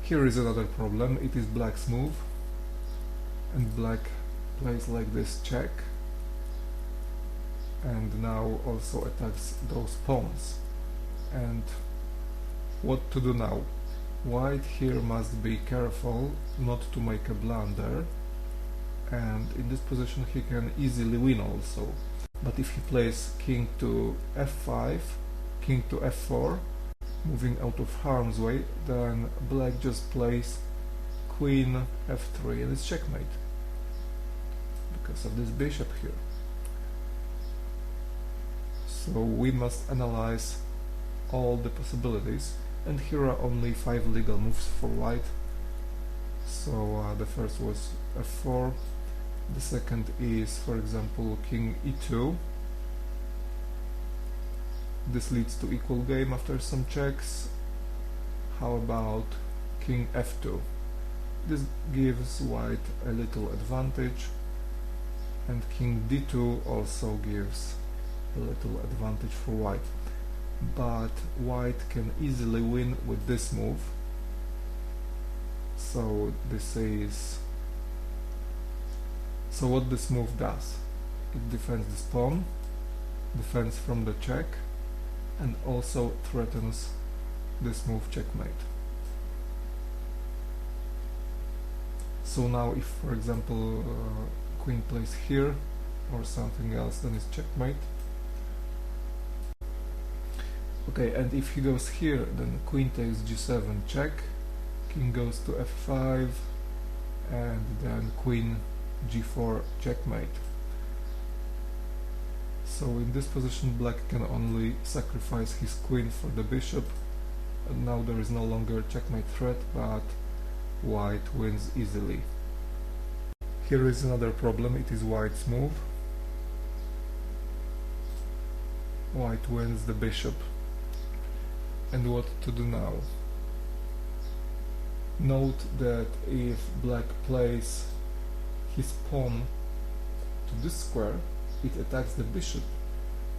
Here is another problem. It is black's move, and black plays like this check, and now also attacks those pawns. And what to do now? White here must be careful not to make a blunder, and in this position he can easily win also. But if he plays king to f5, king to f4, moving out of harm's way, then black just plays queen f3 and it's checkmate because of this bishop here. So we must analyze all the possibilities, and here are only 5 legal moves for white. So the first was f4, the second is, for example, king e2. This leads to equal game after some checks. How about king f2? This gives white a little advantage, and king d2 also gives a little advantage for white. But white can easily win with this move. So what this move does? It defends this pawn, defends from the check, and also threatens this move checkmate. So now if, for example, queen plays here or something else, then it's checkmate. Okay, and if he goes here, then queen takes g7 check, king goes to f5, and then queen g4 checkmate. So in this position black can only sacrifice his queen for the bishop, and now there is no longer checkmate threat, but white wins easily. Here is another problem. It is white's move. White wins the bishop. And what to do now? Note that if black plays his pawn to this square, it attacks the bishop,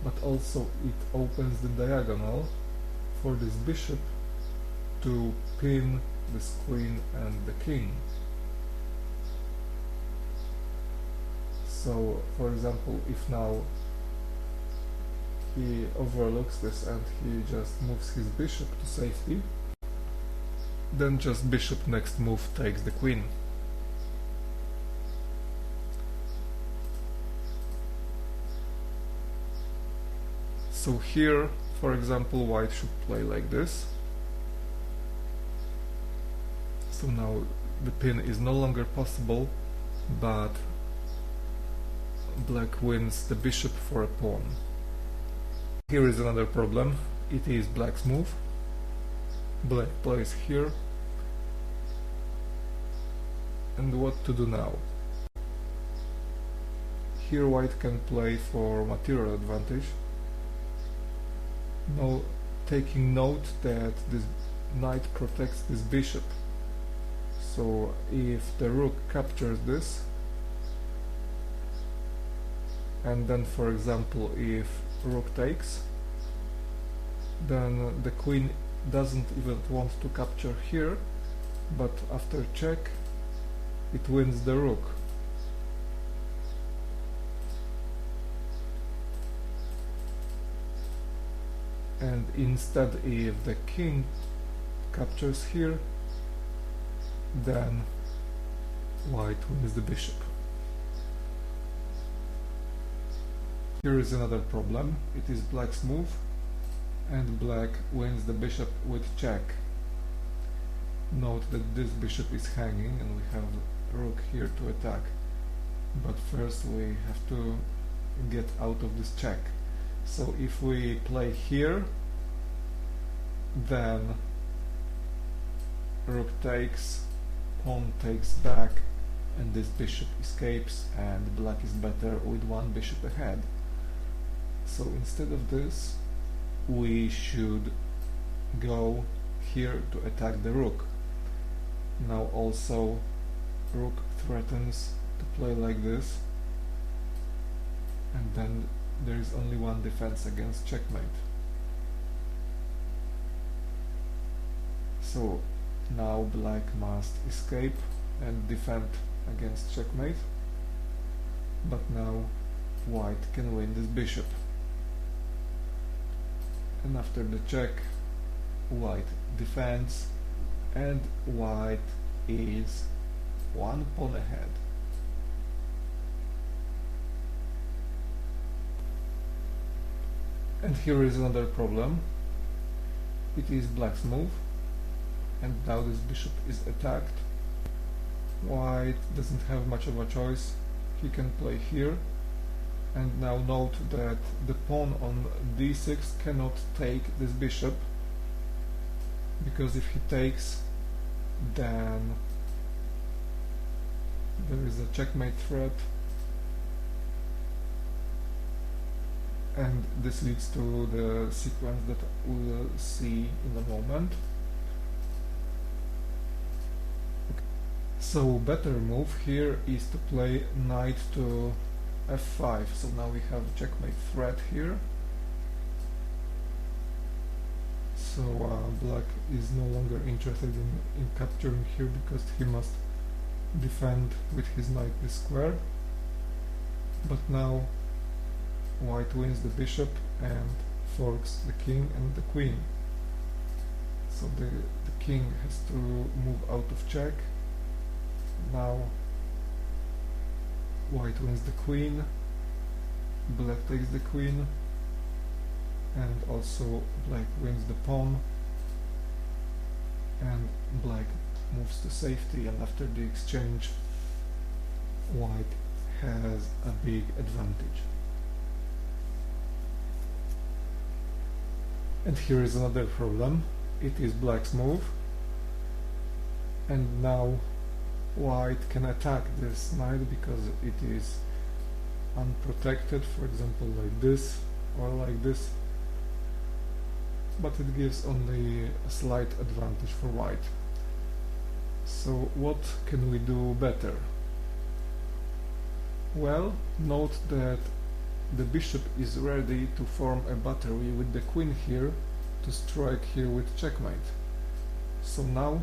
but also it opens the diagonal for this bishop to pin this queen and the king. So, for example, if now he overlooks this and he just moves his bishop to safety, then just bishop next move takes the queen. So here, for example, white should play like this. So now the pin is no longer possible, but black wins the bishop for a pawn. Here is another problem. It is black's move. Black plays here. And what to do now? Here white can play for material advantage. Now, taking note that this knight protects this bishop. So if the rook captures this, and then, for example, if rook takes, then the queen doesn't even want to capture here, but after check it wins the rook. And instead, if the king captures here, then white wins the bishop. Here is another problem. It is black's move, and black wins the bishop with check. Note that this bishop is hanging and we have rook here to attack, but first we have to get out of this check. So if we play here, then rook takes, pawn takes back, and this bishop escapes, and black is better with one bishop ahead. So instead of this, we should go here to attack the rook. Now also rook threatens to play like this, and then there is only one defense against checkmate. So Now black must escape and defend against checkmate, but now white can win this bishop. And after the check, white defends, and white is one pawn ahead. And here is another problem. It is black's move, and now this bishop is attacked. White doesn't have much of a choice. He can play here, and now note that the pawn on d6 cannot take this bishop, because if he takes, then there is a checkmate threat, and this leads to the sequence that we'll see in a moment. So better move here is to play knight to f5. So now we have a checkmate threat here. So black is no longer interested in capturing here, because he must defend with his knight this square. But now white wins the bishop and forks the king and the queen. So the king has to move out of check. Now white wins the queen, black takes the queen, and also black wins the pawn, and black moves to safety, and after the exchange white has a big advantage. And here is another problem. It is black's move, and now white can attack this knight because it is unprotected, for example like this or like this, but it gives only a slight advantage for white. So what can we do better? Well, note that the bishop is ready to form a battery with the queen here to strike here with checkmate. So now,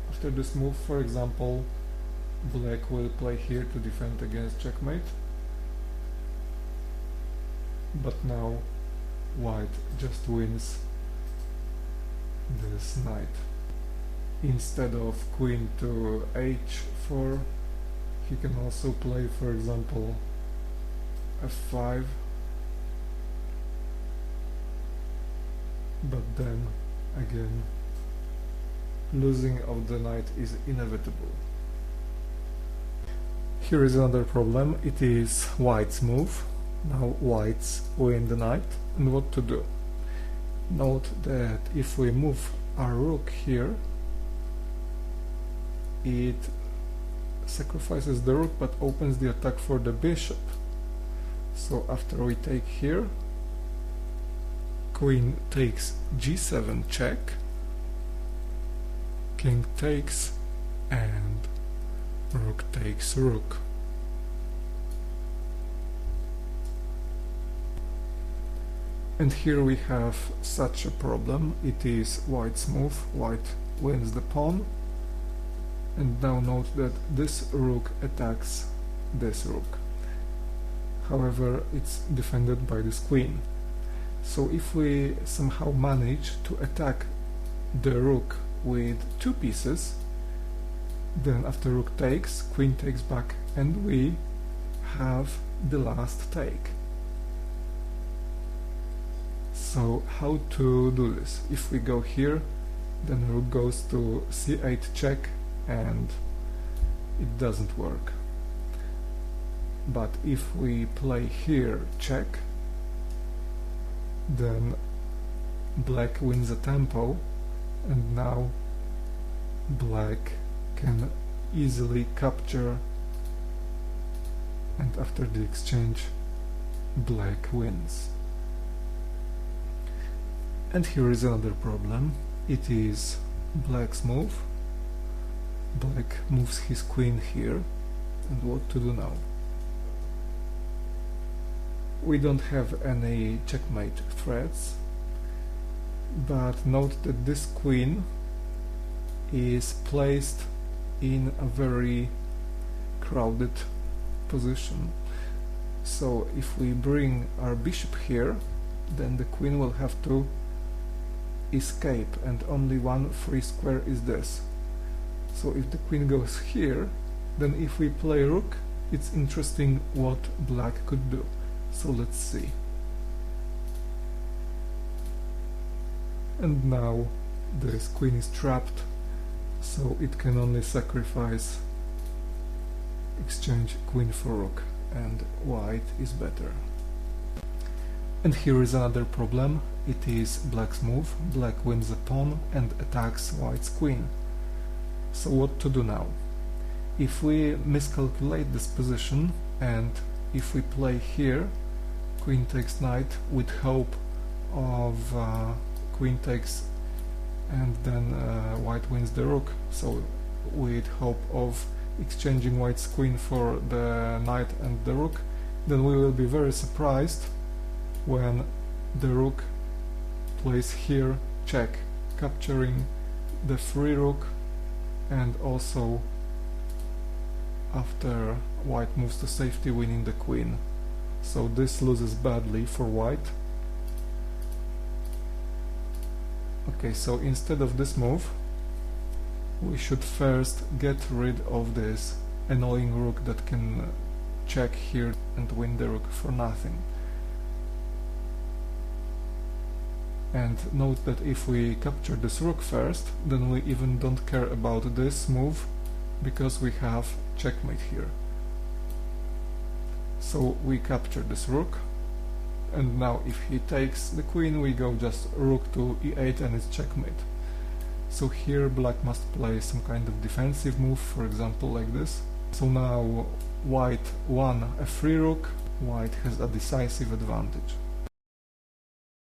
after this move, for example, black will play here to defend against checkmate, but now white just wins this knight. Instead of queen to h4, he can also play, for example, f5, but then again losing of the knight is inevitable. Here is another problem. It is white's move. Now whites win the knight, and what to do? Note that if we move our rook here, it sacrifices the rook but opens the attack for the bishop. So after we take here, queen takes g7 check, king takes, and rook takes rook. And here we have such a problem. It is white's move. White wins the pawn, and now note that this rook attacks this rook. However, it's defended by this queen. So if we somehow manage to attack the rook with two pieces, then after rook takes, queen takes back, and we have the last take. So how to do this? If we go here, then rook goes to c8 check, and it doesn't work. But if we play here check, then black wins a tempo, and now black can easily capture, and after the exchange black wins. And here is another problem. It is black's move. Black moves his queen here, and what to do now? We don't have any checkmate threats, but note that this queen is placed in a very crowded position. So if we bring our bishop here, then the queen will have to escape, and only one free square is this. So if the queen goes here, then if we play rook, it's interesting what black could do. So let's see. And now this queen is trapped, so it can only sacrifice, exchange queen for rook, and white is better. And here is another problem. It is black's move. Black wins a pawn and attacks white's queen. So what to do now? If we miscalculate this position, and if we play here queen takes knight with hope of queen takes, and then white wins the rook, so with hope of exchanging white's queen for the knight and the rook, then we will be very surprised when the rook plays here check, capturing the free rook, and also after white moves to safety, winning the queen. So this loses badly for white. Okay, so instead of this move, we should first get rid of this annoying rook that can check here and win the rook for nothing. And note that if we capture this rook first, then we even don't care about this move, because we have checkmate here. So we capture this rook, and now if he takes the queen, we go just rook to e8 and it's checkmate. So here black must play some kind of defensive move, for example like this. So now white won a free rook, white has a decisive advantage.